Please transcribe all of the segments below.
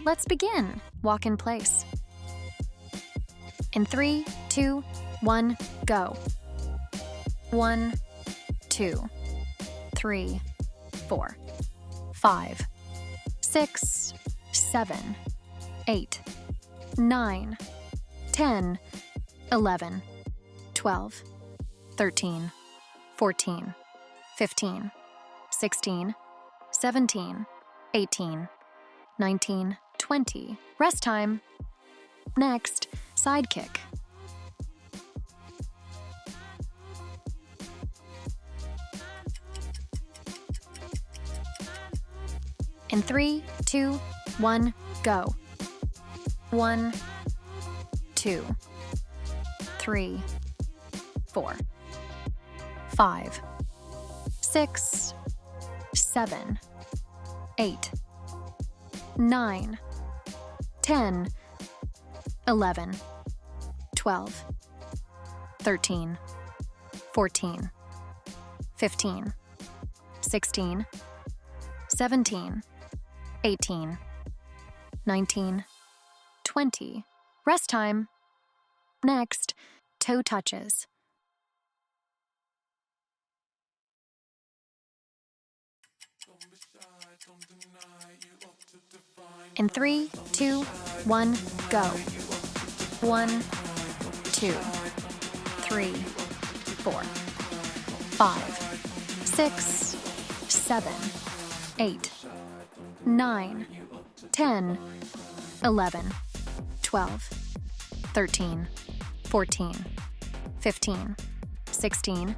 Let's begin. Walk in place. In 3, 2, 1, go. 1, 2, 3, 4, 5, 6, 7, 8, 9, 10, 11, 12, 13, 14, 15, 16, 17, 18, 19, 20. Rest time. Next, side kick. In 3, 2, 1, go. 1, 2, 3, 4, 5, 6, 7, 8, 9, 10, 11, 12, 13, 14, 15, 16, 17, 18, 19, 20. Rest time. Next, toe touches. In 3, 2, 1, go. 1, 2, 3, 4, 5, 6, 7, 8, 9, 10, 11, 12, 13, 14, 15, 16,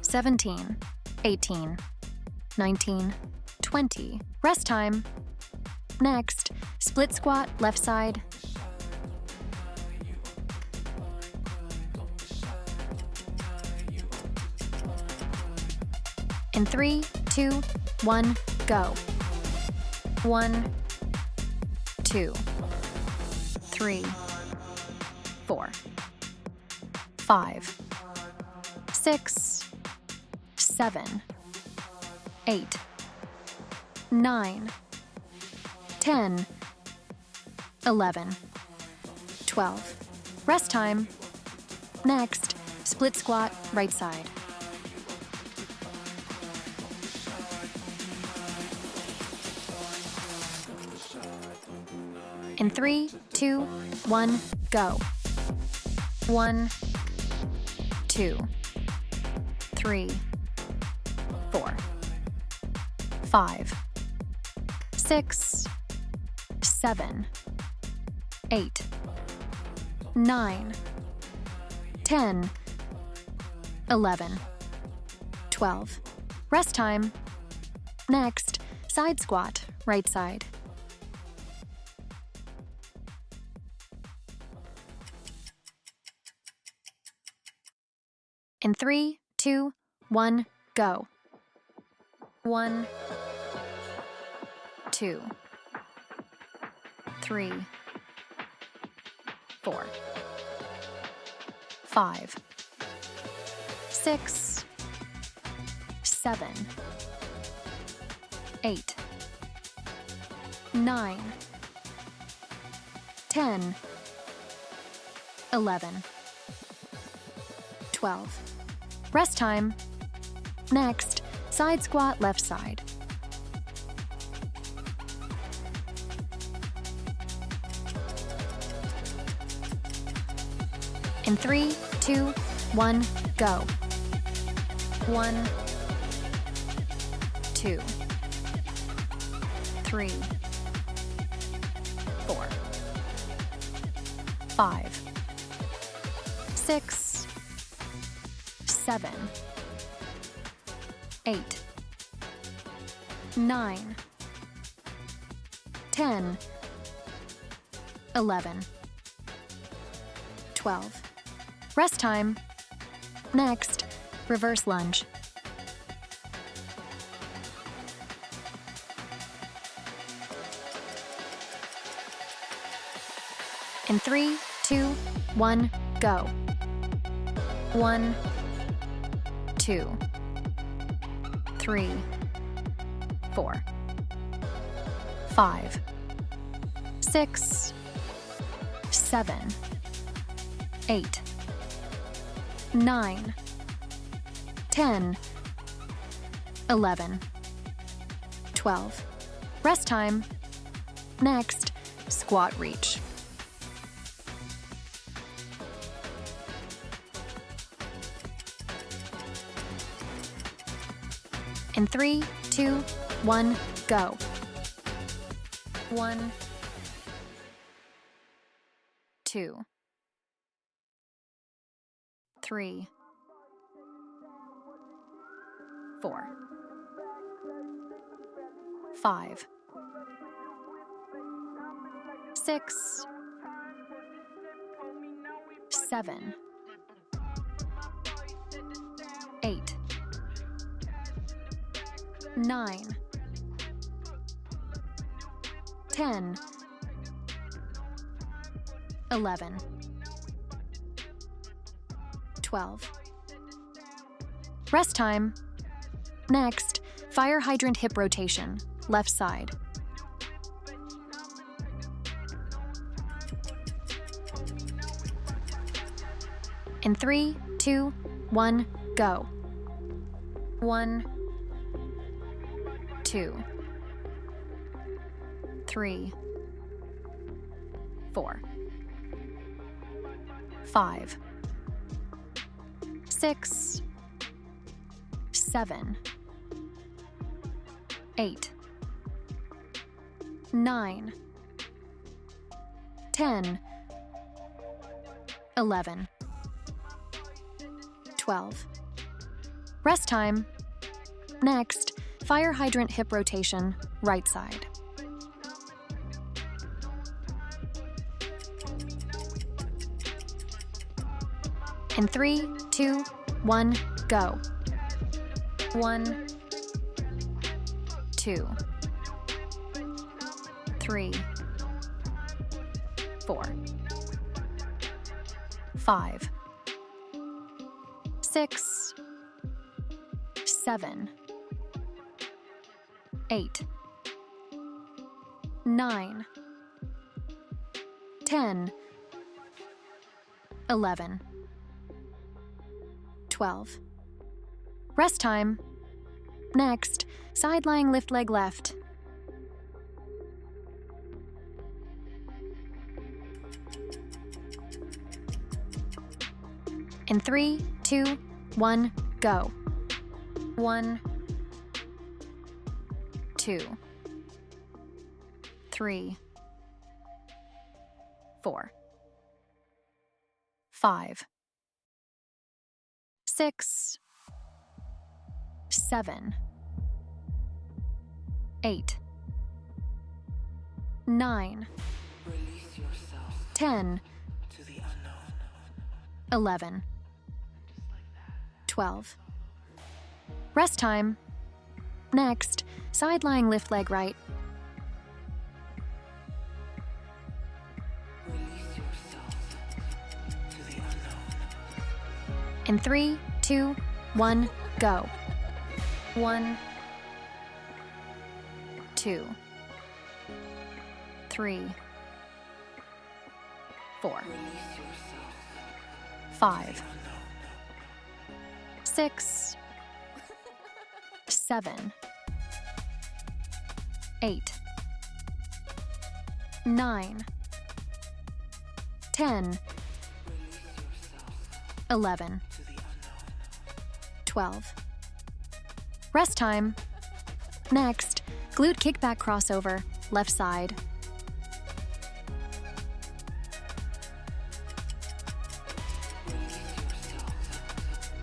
17, 18, 19, 20. Rest time. Next, split squat, left side. In 3, 2, 1, go. 1, 2, 3, 4, 5, 6, 7, 8, 9, 10, 11, 12. Rest time. Next, split squat, right side. In 3, 2, 1, go. 1, 2, 3, 4, 5, 6, 7, 8, 9, 10, 11, 12. Rest time. Next, side squat, right side. In 3, 2, 1, go. 1, 2, 3, 4, 5, 6, 7, 8, 9, 10, 11, 12. Rest time. Next, side squat, left side. In 3, 2, 1, go. 1, 2, 3, 4, 5, 6, 7, 8, 9, 10, 11, 12. Rest time. Next, reverse lunge. In 3, 2, 1, go. 1, 2, 3, 4, 5, 6, 7, 8, 9, 10, 11, 12. Rest time. Next, squat reach. In 3, 2, 1, go. 1, 2, 3, 4, 5, 6, 7, 8, 9, 10, 11, 12. Rest time. Next, fire hydrant hip rotation, left side. In 3, 2, 1, go. 1, 2, 3, 4, 5, 6, 7, 8, 9, 10, 11, 12. Rest time. Next, fire hydrant hip rotation, right side. In 3, 2, 1, go. 1, 2, 3, 4, 5, 6, 7, 8, 9, 10, 11, 12. Rest time. Next, side lying lift leg left. In 3, 2, 1, go. 1, 2, 3, 4, 5, 6, 7, 8, 9, 10, 11, 12. Rest time. Next, side lying lift leg right. In 3, 2, 1, go. 1, 2, 3, 4, 5, 6, 7, 8, 9, 10, 11, 12. Rest time. Next, glute kickback crossover, left side.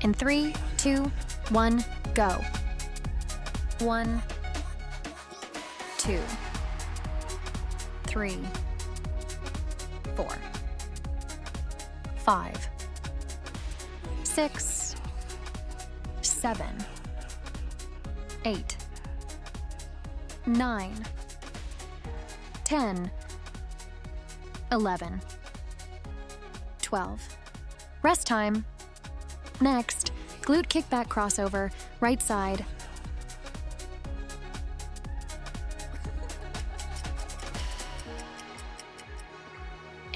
In 3, 2, 1, go. 1, 2, 3, 4, 5, 6, 7, 8, 9, 10, 11, 12. Rest time. Next, glute kickback crossover, right side.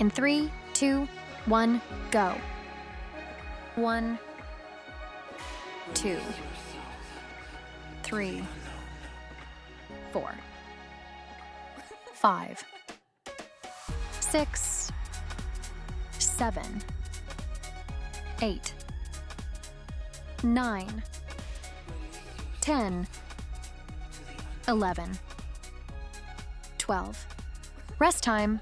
In 3, 2, 1, go. 1, 2, 3, 4, 5, 6, 7, 8, 9, 10, 11, 12. Rest time.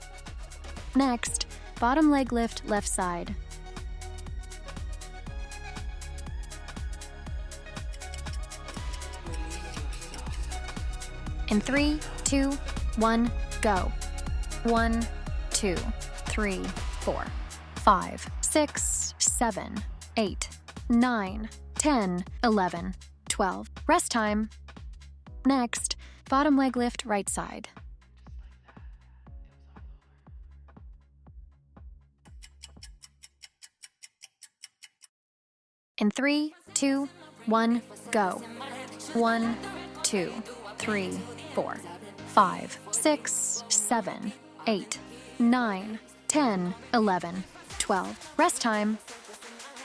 Next, bottom leg lift left side. In 3, 2, 1, go. 1, 2, 3, 4, 5, 6, 7, 8, 9, 10, 11, 12. Rest time. Next, bottom leg lift right side. In 3, 2, 1, go. 1, 2, 3, 4, 5, 6, 7, 8, 9, 10, 11, 12. Rest time.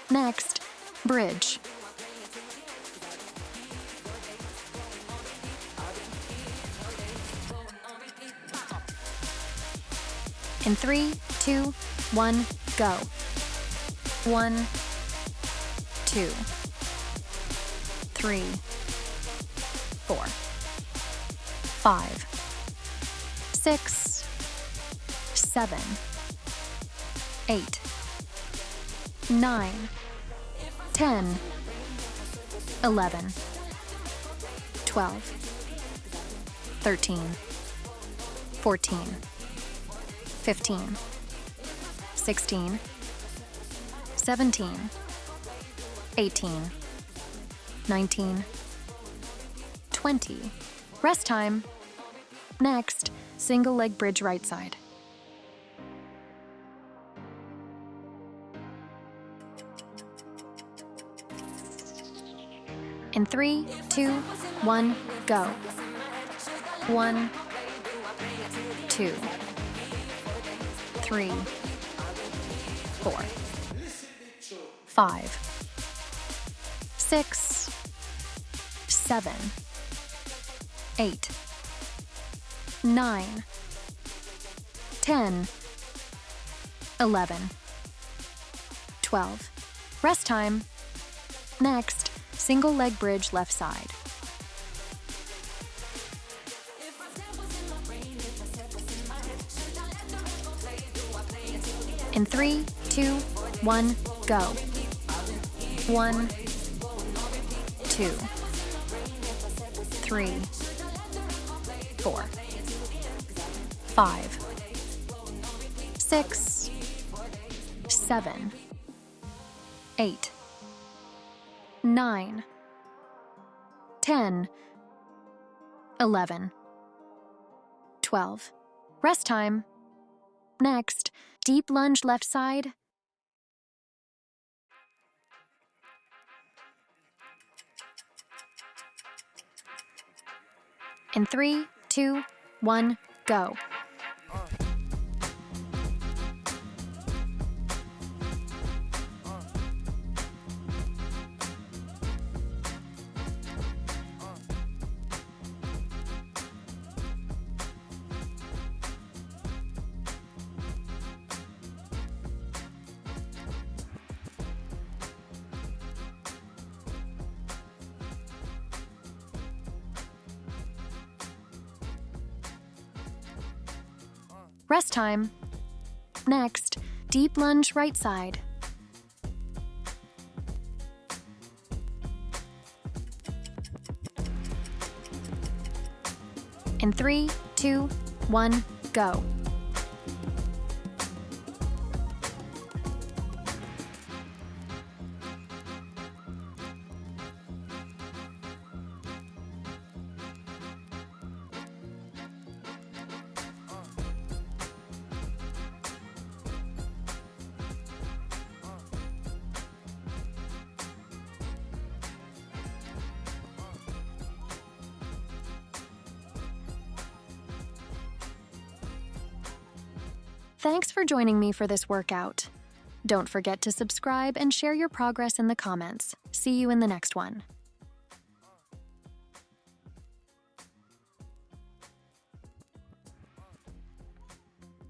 Next, bridge. In 3, 2, 1, go. 1, 2, 3, 4, 5, 6, 7, 8, 9, 10, 11, 12, 13, 14, 15, 16, 17, 18, 19, 20. Rest time. Next, single leg bridge right side. In 3, 2, 1, go. 1, 2, 3, 4, 5, 6, 7, 8, 9, 10, 11, 12. Rest time. Next, single leg bridge left side. In 3, 2, 1, go. 1, 2, 3, 4, 5, 6, 7, 8, 9, 10, 11, 12. Rest time. Next, deep lunge left side. In 3, 2, 1, go. Rest time. Next, deep lunge right side. In 3, 2, 1, go. Thanks for joining me for this workout. Don't forget to subscribe and share your progress in the comments. See you in the next one.